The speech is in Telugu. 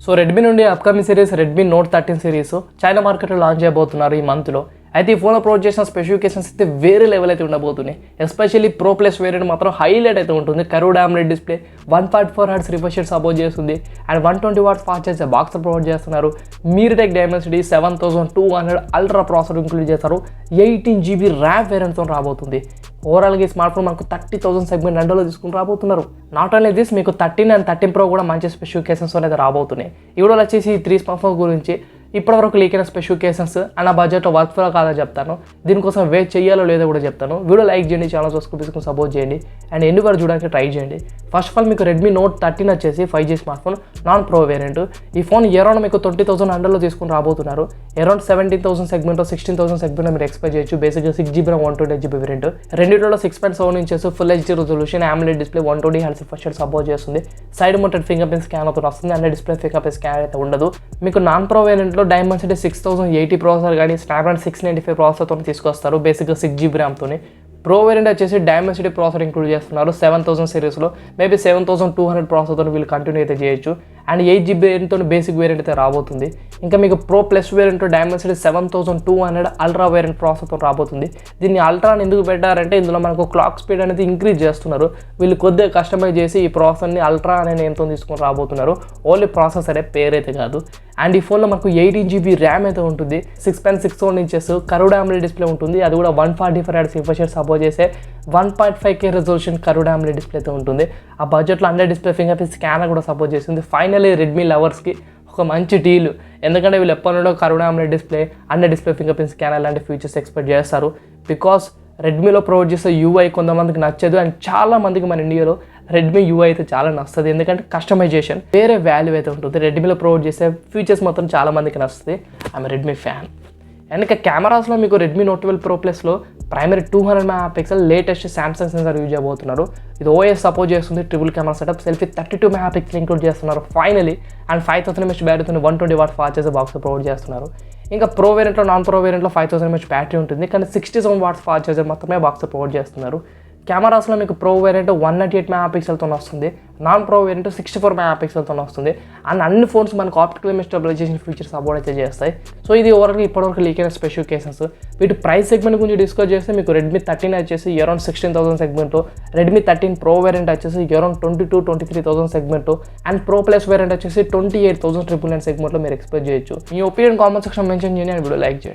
సో రెడ్మీ నుండి upcoming series Redmi Note 13 series China మార్కెట్లో లాంచ్ చేయబోతున్నారు ఈ మంత్లో. అయితే ఈ ఫోన్లో ప్రొవైడ్ చేసిన స్పెసిఫికేషన్స్ అయితే వేరే లెవెల్ అయితే ఉండబోతున్నాయి. ఎస్పెషల్లీ ప్రో ప్లస్ వేరియంట్ మాత్రం హైలైట్ అయితే ఉంటుంది. Curved AMOLED display, 1.4 Hz refresh rate support చేస్తుంది and 120 watts fast charge box provide చేస్తున్నారు. MediaTek Dimensity 7200 ultra processor include చేస్తారు. 18GB ర్యామ్ వేరియంట్తో రాబోతుంది. ఓవరాల్గా ఈ స్మార్ట్ ఫోన్ మనకు 30,000 సెగ్మెంట్ రెండోలో తీసుకుని రాబోతున్నారు. నాట్ ఓన్లీ దిస్, మీకు 13 అండ్ 13 Pro కూడా మంచి స్పెసిఫికేషన్స్ అయితే రాబోతున్నాయి. ఈ వీడియోలో వచ్చేసి ఈ 3 స్మార్ట్ ఫోన్ గురించి ఇప్పటివరకు లీక్ అయిన స్పెసిఫికేషన్స్ అండ్ ఆ బడ్జెట్లో వర్క్ ఫుల్ కాదో చెప్తాను. దీనికోసం వెయిట్ చేయాలో లేదో కూడా చెప్తాను. వీడియో లైక్ చేయండి, ఛానల్ సబ్స్క్రైబ్ సపోర్ట్ చేయండి అండ్ ఎండ్ వరకు చూడడానికి ట్రై చేయండి. ఫస్ట్ ఆఫ్ ఆల్ మీకు రెడ్మీ నోట్ 13 వచ్చేసి 5G smart phone, non pro variant. ఈ ఫోన్ అరౌండ్ మీకు 20,000 అండర్లో తీసుకుని రాబోతున్నారు. అరౌండ్ 17,000 సెగ్మెంట్ 16,000 సెగ్మెంట్ మీరు ఎక్స్పెక్ట్ చేయొచ్చు. బేసిక్గా 6GB 128GB వేరియంట్. రెండింటిలో 6.7 inches full HD resolution AMOLED display 120 Hz refresh rate support చేస్తుంది. Side mounted fingerprint scan అవుతుంది వస్తుంది. అన్ని డిస్ప్లే ఫింగర్ ప్రింట్ స్కాన్ అయితే ఉండదు. మీకు నాన్ ప్రో వేరియంట్లో డైమెన్సిటీ 6080 ప్రాసెసర్ కానీ స్నాప్డ్రాగన్ 695 ప్రాసెసర్తో తీసుకొస్తారు. బేసిక్గా 6GB ర్యామ్తో. ప్రో వేరియంట్ వచ్చేసి డైమెన్సిటీ ప్రాసెసర్ ఇంక్లూడ్ చేస్తున్నారు. 7000 సిరీస్లో మేబీ 7200 ప్రాసెసర్తో వీళ్ళు కంటిన్యూ అయితే చేయొచ్చు. అండ్ 8GB వేరియంట్తో బేసిక్ వేరియంట్ అయితే రాబోతుంది. ఇంకా మీకు pro plus variant Dimensity 7200 ultra variant ప్రాసెసర్తో రాబోతుంది. దీన్ని అల్ట్రాని ఎందుకు పెట్టారంటే ఇందులో మనకు క్లాక్ స్పీడ్ అనేది ఇంక్రీజ్ చేస్తున్నారు. వీళ్ళు కొద్దిగా కస్టమైజ్ చేసి ఈ ప్రాసెసర్ని అల్ట్రా అనే నేమ్తో తీసుకొని రాబోతున్నారు. ఓన్లీ ప్రాసెసరే పేరైతే కాదు. అండ్ ఈ ఫోన్లో మనకు 18GB ర్యామ్ అయితే ఉంటుంది. 6.61 ఇంచెస్ కర్వ్డ్ AMOLED డిస్ప్లే ఉంటుంది. అది కూడా 144 Hz రిఫ్రెష్ రేట్ సపోర్ట్ చేసే 1.5K రెజల్యూషన్ కర్వ్డ్ AMOLED డిస్ప్లేతో ఉంటుంది. ఆ బడ్జెట్లో under display finger print scanner కూడా సపోర్ట్ చేస్తుంది. ఫైనల్లీ రెడ్మీ లవర్స్కి ఒక మంచి డీల్. ఎందుకంటే వీళ్ళు ఎప్పటి నుండో curved AMOLED display, under display finger print scanner లాంటి ఫీచర్స్ ఎక్స్పెక్ట్ చేస్తారు. బికాస్ రెడ్మీలో ప్రొవైడ్ చేసే UI కొంతమందికి నచ్చదు అండ్ చాలా మందికి మన ఇండియాలో రెడ్మీ UI అయితే చాలా నచ్చుతుంది. ఎందుకంటే కస్టమైజేషన్ వేరే వాల్యూ అయితే ఉంటుంది. రెడ్మీలో ప్రొవైడ్ చేసే ఫీచర్స్ మొత్తం చాలా మందికి నచ్చుతుంది. I'm Redmi fan. అండ్ ఇక కెమెరాస్లో మీకు రెడ్మీ నోట్ 12 Pro ప్లస్లో primary 200 MP latest Samsung sensor use చేయబోతున్నారు. ఇది OS సపోర్ట్ చేస్తుంది. Triple camera setup, selfie 32 MP include చేస్తున్నారు ఫైనలీ. అండ్ 5000 mAh బ్యాటరీతో 120 watt fast charge box provide చేస్తున్నారు. ఇంకా ప్రో వేరియంట్లో నాన్ ప్రో వేరియంట్లో 5000 mAh బ్యాటరీ ఉంటుంది. కానీ 67 వాట్స్ ఫాస్ట్ ఛార్జర్ మాత్రమే బాక్స్ ప్రొవైడ్ చేస్తున్నారు. కెమెరాస్లో మీకు ప్రో వేరియంట్ 198 MP వస్తుంది. నాన్ ప్రో వేరియంట్ 64 MP వస్తుంది. అండ్ అన్ని ఫోన్స్ మనకు optical image stabilisation features support అయితే చేస్తాయి. సో ఇది ఓవరాల్గా ఇప్పటివరకు లీక్ అయిన స్పెసిఫికేషన్స్. వీటి ప్రైస్ సెగ్మెంట్ గురించి డిస్కస్ చేస్తే మీకు రెడ్మీ 13 వచ్చేసి around 16,000 segment, Redmi 13 pro variant వచ్చేసి around 22,000-23,000 segment and pro plus variant వచ్చేసి 28,999 సెగ్మెంట్లో మీరు ఎక్స్పెక్ట్ చేయొచ్చు. మీ ఒపీనియన్ కామెంట్ సెక్షన్ మెన్షన్ చేయండి అండ్ వీడియో లైక్ చేయండి.